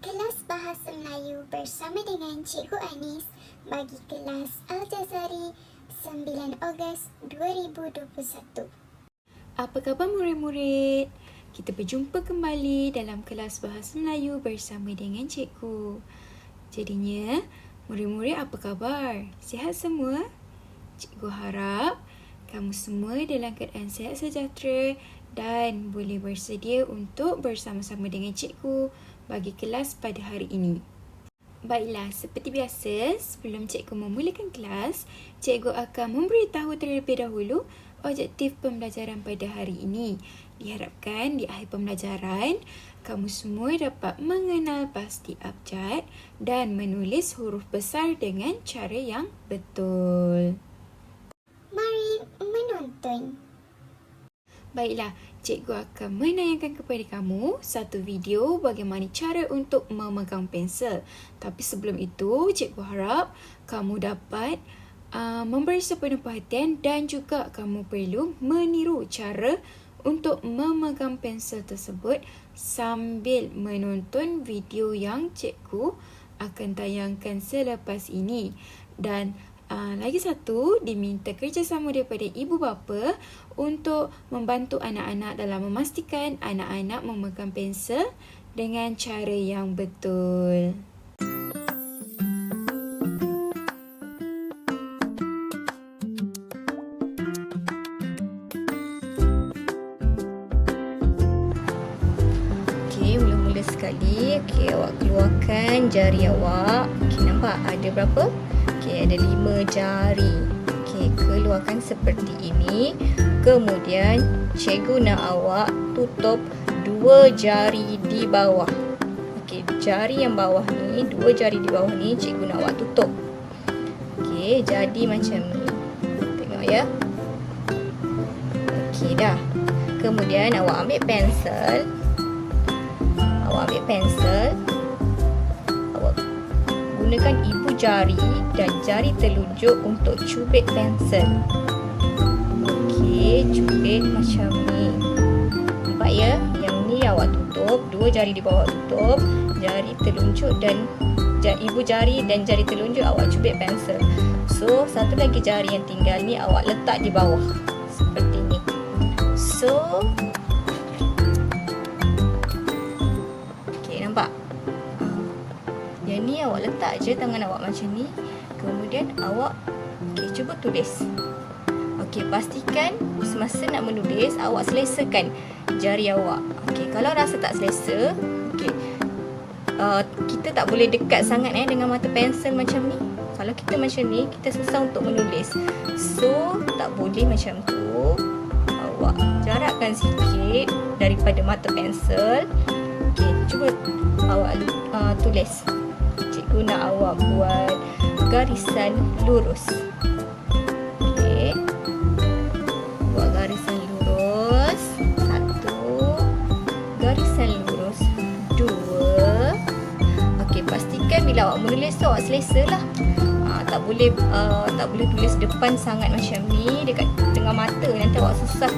Kelas Bahasa Melayu bersama dengan Cikgu Anis bagi kelas Al-Jazari 9 Ogos 2021. Apa khabar murid-murid? Kita berjumpa kembali dalam kelas Bahasa Melayu bersama dengan Cikgu. Jadinya, murid-murid apa khabar? Sihat semua? Cikgu harap kamu semua dalam keadaan sihat sejahtera dan boleh bersedia untuk bersama-sama dengan Cikgu bagi kelas pada hari ini. Baiklah, seperti biasa, sebelum Cikgu memulakan kelas, Cikgu akan memberitahu terlebih dahulu objektif pembelajaran pada hari ini. Diharapkan di akhir pembelajaran, kamu semua dapat mengenal pasti abjad dan menulis huruf besar dengan cara yang betul. Mari menonton. Baiklah, Cikgu akan menayangkan kepada kamu satu video bagaimana cara untuk memegang pensel. Tapi sebelum itu, Cikgu harap kamu dapat memberi sepenuh perhatian dan juga kamu perlu meniru cara untuk memegang pensel tersebut sambil menonton video yang Cikgu akan tayangkan selepas ini. Dan lagi satu, diminta kerjasama daripada ibu bapa untuk membantu anak-anak dalam memastikan anak-anak memegang pensel dengan cara yang betul. Okey, mula-mula sekali, awak keluarkan jari awak. Nampak ada berapa? Ada 5 jari. Keluarkan seperti ini. Kemudian cikgu nak awak tutup 2 jari di bawah. Jari yang bawah ni, 2 jari di bawah ni cikgu nak awak tutup. Jadi macam ni. Tengok ya. Dah. Kemudian awak ambil pensel. Gunakan ibu jari dan jari telunjuk untuk cubit pensel. Cubit macam ni. Nampak ya? Yang ni awak tutup, 2 jari di bawah tutup, jari telunjuk dan ibu jari dan jari telunjuk awak cubit pensel. So, satu lagi jari yang tinggal ni awak letak di bawah. Seperti ni. So, nampak? Yang ni awak letak je tangan awak macam ni. Kemudian awak cuba tulis. Pastikan semasa nak menulis awak selesakan jari awak. Kalau rasa tak selesa, kita tak boleh dekat sangat dengan mata pensel macam ni. Kalau kita macam ni, kita susah untuk menulis. So, tak boleh macam tu. Awak jarakkan sikit daripada mata pensel. Cuba awak tulis. Cikgu nak awak buat garisan lurus. Buat garisan lurus. 1. Garisan lurus 2. Pastikan bila awak menulis tu awak selesa lah. Tak boleh tulis depan sangat macam ni dekat tengah mata, nanti awak susah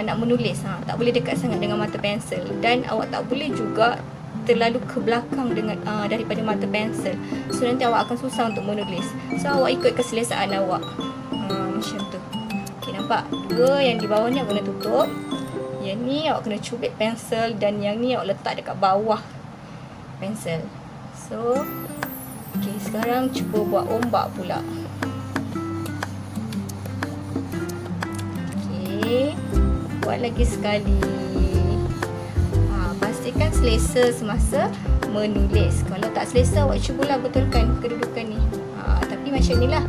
nak menulis. Tak boleh dekat sangat dengan mata pensel, dan awak tak boleh juga terlalu ke belakang dengan daripada mata pensel. So nanti awak akan susah untuk menulis. So awak ikut keselesaan awak. Macam tu. Nampak? 2 yang di bawah ni awak kena tutup. Yang ni awak kena cubit pensel, dan yang ni awak letak dekat bawah pensel. So, sekarang cuba buat ombak pula. Buat lagi sekali. Pastikan selesa semasa menulis. Kalau tak selesa, awak cubalah betulkan kedudukan ni. Tapi macam ni lah.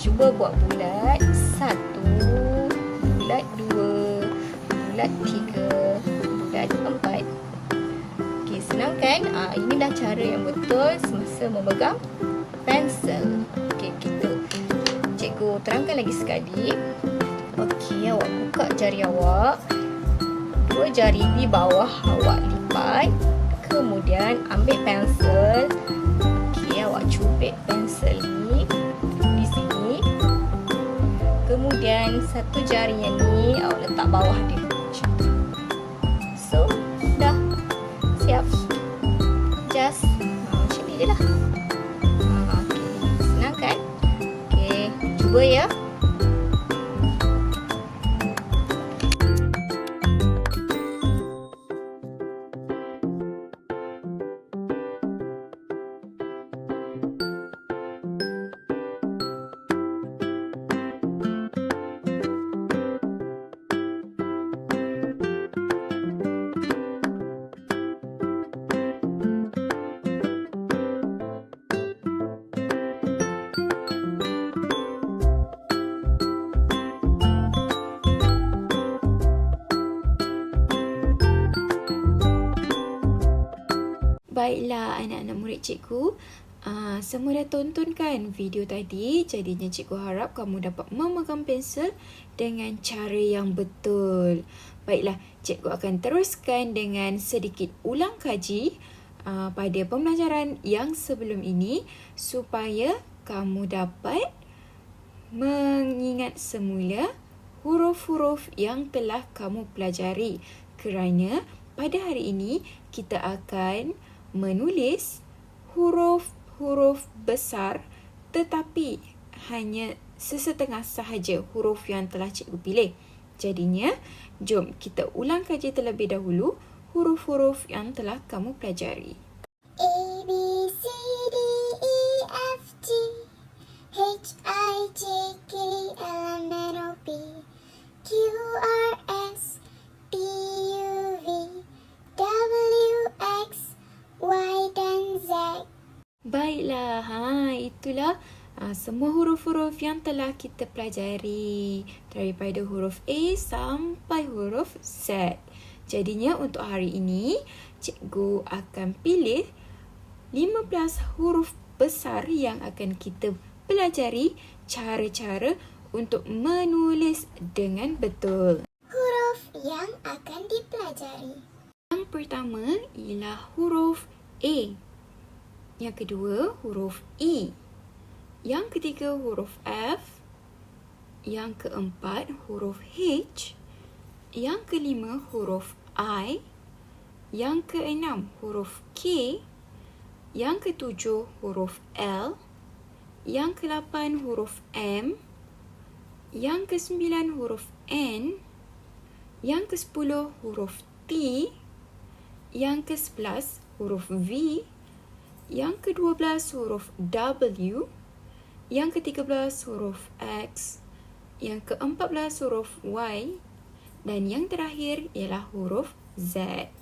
Cuba buat bulat 1, bulat 2, bulat 3, bulat 4. Senang kan? Inilah cara yang betul semasa memegang pensel. Gitu. Cikgu terangkan lagi sekali. Awak buka jari awak. 2 jari di bawah awak lipat. Kemudian ambil pensel. Awak cubit pensel ni di sini. Kemudian satu jari yang ni awak letak bawah dia. Macam tu. So, dah. Yap. Just macam ni je lah. Okay. Senang kan? Okay. Cuba ya. Baiklah anak-anak murid cikgu, semua dah tonton kan video tadi. Jadinya cikgu harap kamu dapat memegang pensel dengan cara yang betul. Baiklah, cikgu akan teruskan dengan sedikit ulang kaji pada pembelajaran yang sebelum ini supaya kamu dapat mengingat semula huruf-huruf yang telah kamu pelajari. Kerana pada hari ini kita akan menulis huruf-huruf besar tetapi hanya sesetengah sahaja huruf yang telah cikgu pilih. Jadinya, jom kita ulang kaji terlebih dahulu huruf-huruf yang telah kamu pelajari. A, B, C, D, E, F, G, H, I, J, K, L, M, N, O, P, Q, R, S, T, U, V, W, X, Y dan Z. Baiklah, itulah semua huruf-huruf yang telah kita pelajari daripada huruf A sampai huruf Z. Jadinya untuk hari ini, cikgu akan pilih 15 huruf besar yang akan kita pelajari cara-cara untuk menulis dengan betul. Huruf yang akan dipelajari. Yang pertama ialah huruf A. Yang kedua, huruf E. Yang ketiga, huruf F. Yang keempat, huruf H. Yang kelima, huruf I. Yang keenam, huruf K. Yang ketujuh, huruf L. Yang ke-8, huruf M. Yang ke-9, huruf N. Yang ke-10, huruf T. Yang ke-11, huruf V. Yang ke-12, huruf W. Yang ke-13, huruf X. Yang ke-14, huruf Y. Dan yang terakhir ialah huruf Z.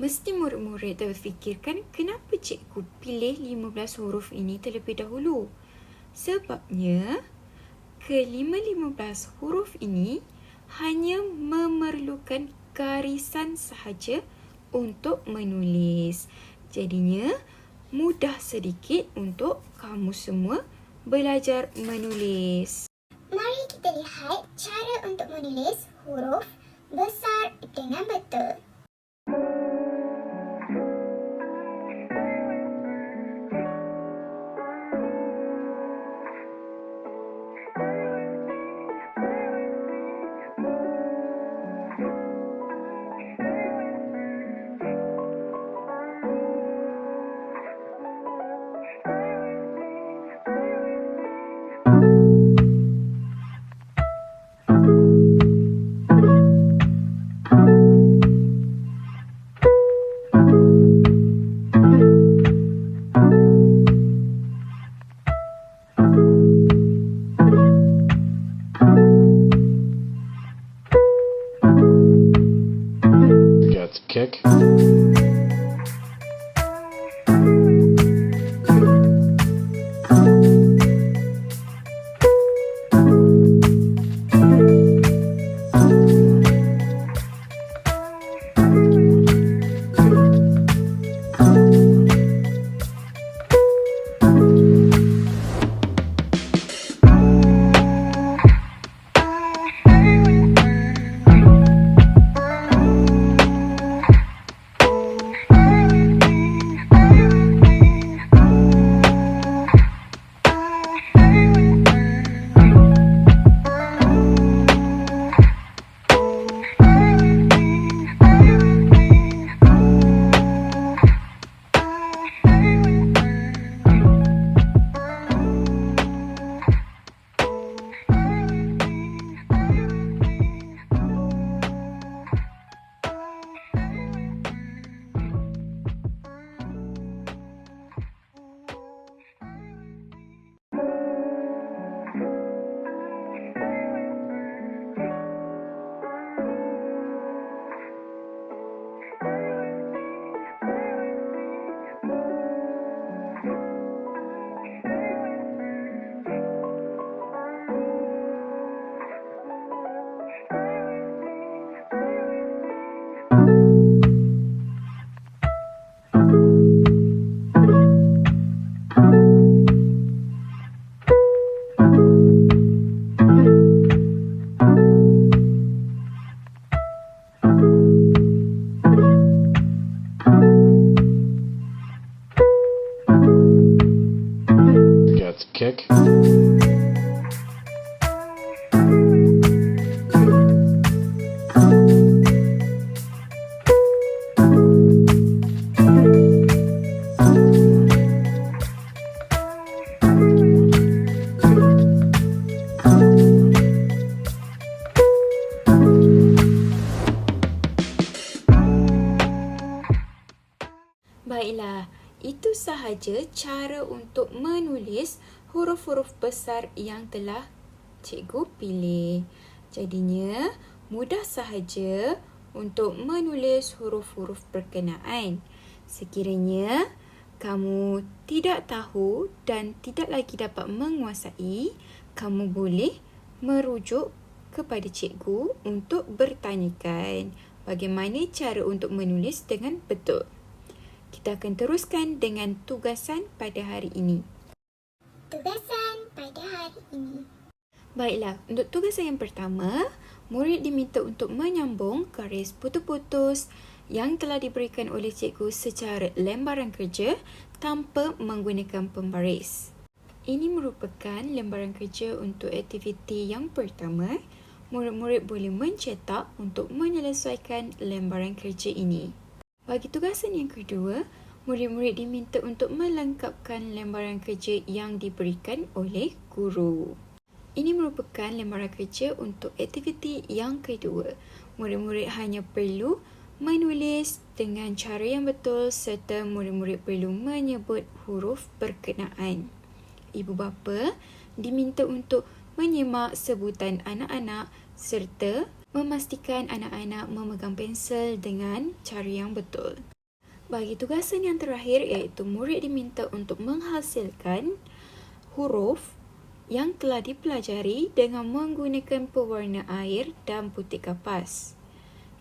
Mesti murid-murid terfikirkan kenapa cikgu pilih 15 huruf ini terlebih dahulu. Sebabnya, kelima-15 huruf ini hanya memerlukan garisan sahaja untuk menulis. Jadinya, mudah sedikit untuk kamu semua belajar menulis. Mari kita lihat cara untuk menulis huruf besar dengan betul. Kick. Baiklah, itu sahaja cara untuk menulis huruf-huruf besar yang telah cikgu pilih. Jadinya, mudah sahaja untuk menulis huruf-huruf berkenaan. Sekiranya kamu tidak tahu dan tidak lagi dapat menguasai, kamu boleh merujuk kepada cikgu untuk bertanyakan bagaimana cara untuk menulis dengan betul. Kita akan teruskan dengan tugasan pada hari ini. Tugasan pada hari ini. Baiklah, untuk tugasan yang pertama, murid diminta untuk menyambung garis putus-putus yang telah diberikan oleh cikgu secara lembaran kerja tanpa menggunakan pembaris. Ini merupakan lembaran kerja untuk aktiviti yang pertama. Murid-murid boleh mencetak untuk menyelesaikan lembaran kerja ini. Bagi tugasan yang kedua, murid-murid diminta untuk melengkapkan lembaran kerja yang diberikan oleh guru. Ini merupakan lembaran kerja untuk aktiviti yang kedua. Murid-murid hanya perlu menulis dengan cara yang betul serta murid-murid perlu menyebut huruf berkenaan. Ibu bapa diminta untuk menyemak sebutan anak-anak serta memastikan anak-anak memegang pensel dengan cara yang betul. Bagi tugasan yang terakhir iaitu murid diminta untuk menghasilkan huruf yang telah dipelajari dengan menggunakan pewarna air dan putih kapas.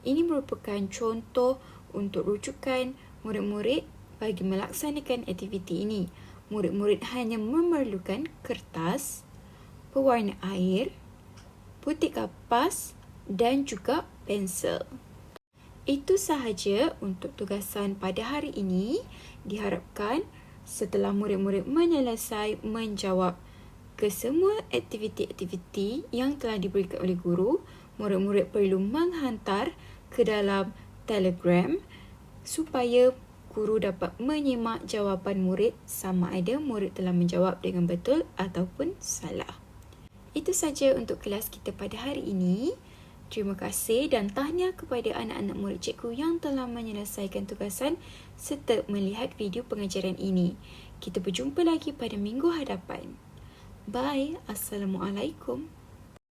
Ini merupakan contoh untuk rujukan murid-murid bagi melaksanakan aktiviti ini. Murid-murid hanya memerlukan kertas, pewarna air, putih kapas dan juga pensel. Itu sahaja untuk tugasan pada hari ini. Diharapkan setelah murid-murid menyelesai menjawab kesemua aktiviti-aktiviti yang telah diberikan oleh guru, murid-murid perlu menghantar ke dalam Telegram supaya guru dapat menyimak jawapan murid sama ada murid telah menjawab dengan betul ataupun salah. Itu saja untuk kelas kita pada hari ini. Terima kasih dan tahniah kepada anak-anak murid cikgu yang telah menyelesaikan tugasan serta melihat video pengajaran ini. Kita berjumpa lagi pada minggu hadapan. Bye. Assalamualaikum.